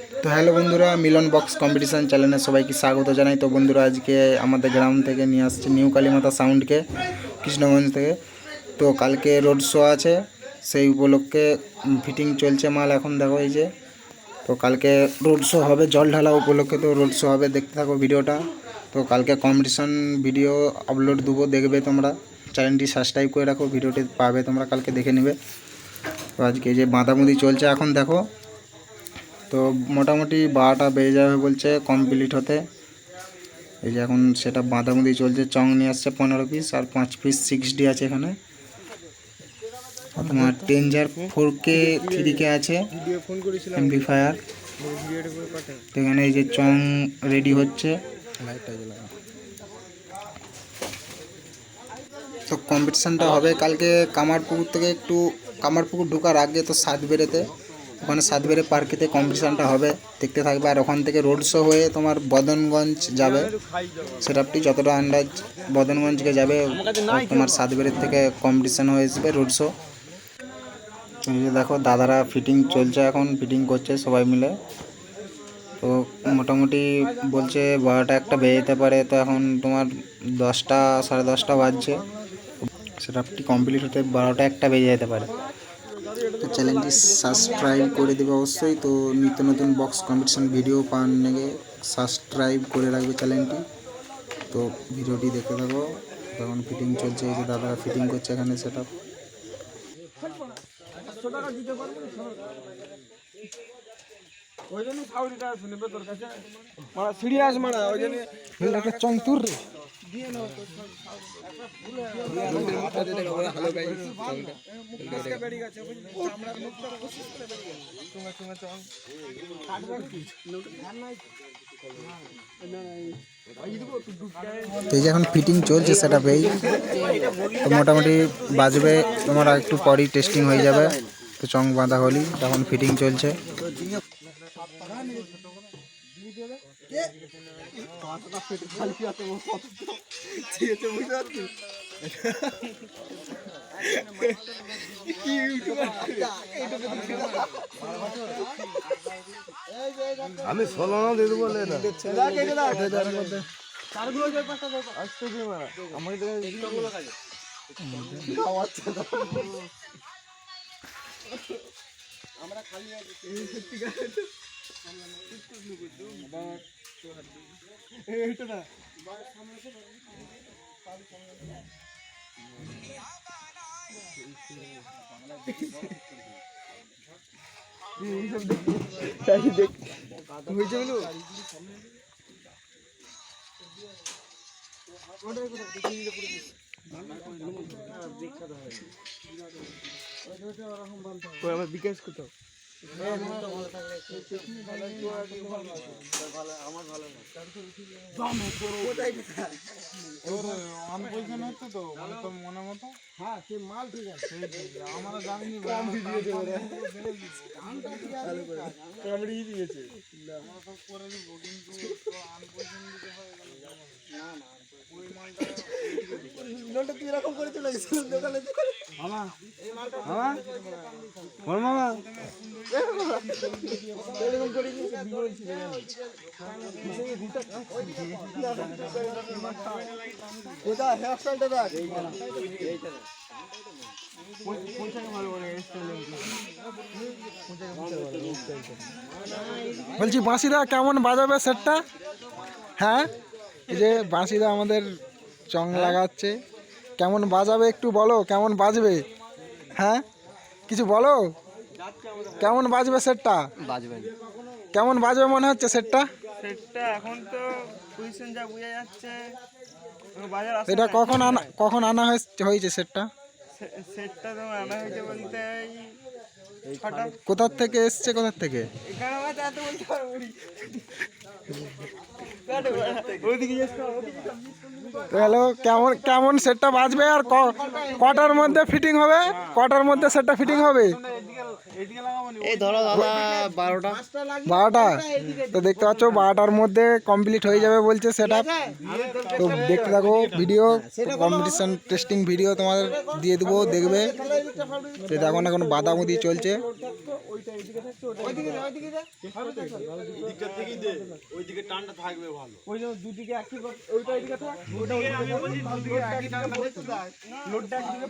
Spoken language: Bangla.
তো হ্যালো বন্ধুরা, মিলন বক্স কম্পিটিশান চ্যানেলে সবাইকে স্বাগত জানাই। তো বন্ধুরা, আজকে আমাদের গ্রাম থেকে নিয়ে আসছে নিউ কালীমাতা সাউন্ডকে, কৃষ্ণগঞ্জ থেকে। তো কালকে রোড শো আছে, সেই উপলক্ষে ফিটিং চলছে মাল। এখন দেখো এই যে, তো কালকে রোড শো হবে, জল ঢালা উপলক্ষে। তো রোড শো হবে, দেখতে থাকো ভিডিওটা। তো কালকে কম্পিটিশান ভিডিও আপলোড দেবো, দেখবে তোমরা। চ্যানেলটি সাবস্ক্রাইব করে রাখো, ভিডিওটি পাবে তোমরা, কালকে দেখে নেবে। তো আজকে এই যে বাঁধামুদি চলছে এখন দেখো। তো মোটামুটি 12টা বেজে যাবে বলছে কমপ্লিট হতে। এই যে এখন সেটা বাঁধামুদি চলছে। চং নিয়ে আসছে 15 পিস, আর 5 পিস 6D আছে এখানে। তোমার ডেঞ্জার 4K 3K আছে, এমপ্লিফায়ার। এখানে এই যে চং রেডি হচ্ছে। তো কম্পিটিশানটা হবে কালকে কামারপুকুর থেকে, একটু কামারপুকুর ঢোকার আগে, তো সাতবেড়েতে, ওখানে সাতবেড়ে পার্কেতে কম্পিটিশানটা হবে, দেখতে থাকবে। আর ওখান থেকে রোড শো হয়ে তোমার বদনগঞ্জ যাবে। সেটাপটি যতটা আন্দাজ বদনগঞ্জকে যাবে, তোমার সাতবেড়ের থেকে কম্পিটিশান হয়ে আসবে রোড শো। দেখো দাদারা ফিটিং চলছে, এখন ফিটিং করছে সবাই মিলে। তো মোটামুটি বলছে 12টা 1টা বেজে যেতে পারে। তো এখন তোমার 10টা 10:30 বাজছে। সেটাপটি কমপ্লিট হতে 12টা 1টা বেজে যেতে পারে। তো চ্যানেলটি সাবস্ক্রাইব করে দেবে অবশ্যই। তো নিত্য নতুন বক্স কম্পিটিশান ভিডিও পাওয়ার নেগে সাবস্ক্রাইব করে রাখবে চ্যানেলটি। তো ভিডিওটি দেখতে থাকো। তখন ফিটিং চলছে, এই যে দাদারা ফিটিং করছে এখানে সেটা। চংতুর এই যে এখন ফিটিং চলছে সেটা পেয়ে। তো মোটামুটি বাজবে তোমার একটু পরই টেস্টিং হয়ে যাবে। তো চং বাঁধা হলি, তখন ফিটিং চলছে। আমি সোলানো দিয়ে দেবো না আমরা খালি বিকাশ কোথাও মনে মতো। হ্যাঁ, সে মাল ঠিক আছে, আমরা জানি দিয়েছে, আমরা সব করে দিব, কিন্তু আনপয়সা হয়ে গেল। না না, ওই মালটা তুই এরকম করে চলে গেছিস দোকানে। মামা মামা এরকম করে কোথায় হেয়ারস্টাইলটা দেখ। বলছি বাঁশিদা কেমন বাজাবে সেটটা? হ্যাঁ, এই যে বাঁশিদা আমাদের চং লাগাচ্ছে, কেমন বাজাবে একটু বলো, কেমন বাজবে? হ্যাঁ, কিছু বলো, কেমন বাজবে সেটটা? কেমন বাজবে মনে হচ্ছে সেটটা? এখন তো পজিশন যা বোঝা যাচ্ছে, এটা কখন আনা হয়েছে সেটটা? সেটটা তো আনা হয়েছে বলতে কোথার থেকে এসছে, কোথার থেকে? হ্যালো, কেমন সেটটা বাজবে, আর কটার মধ্যে ফিটিং হবে? কটার মধ্যে সেটটা ফিটিং হবে? এইদিকে লাগাবো নি এই ধরো দাদা 12টা। 12টা তো দেখতে পাচ্ছ 12টার মধ্যে কমপ্লিট হয়ে যাবে বলছে সেট আপ। তো দেখতে থাকো ভিডিও, কম্পিটিশন টেস্টিং ভিডিও তোমাদের দিয়ে দেবো, দেখবে। তো দেখো না কোনো বাদামুদি চলছে। ওই যে দুদিকে একই ওইটা এদিকে থাক ওইটা আমি বলছি দুদিকে একই টান লোডটা একদিকে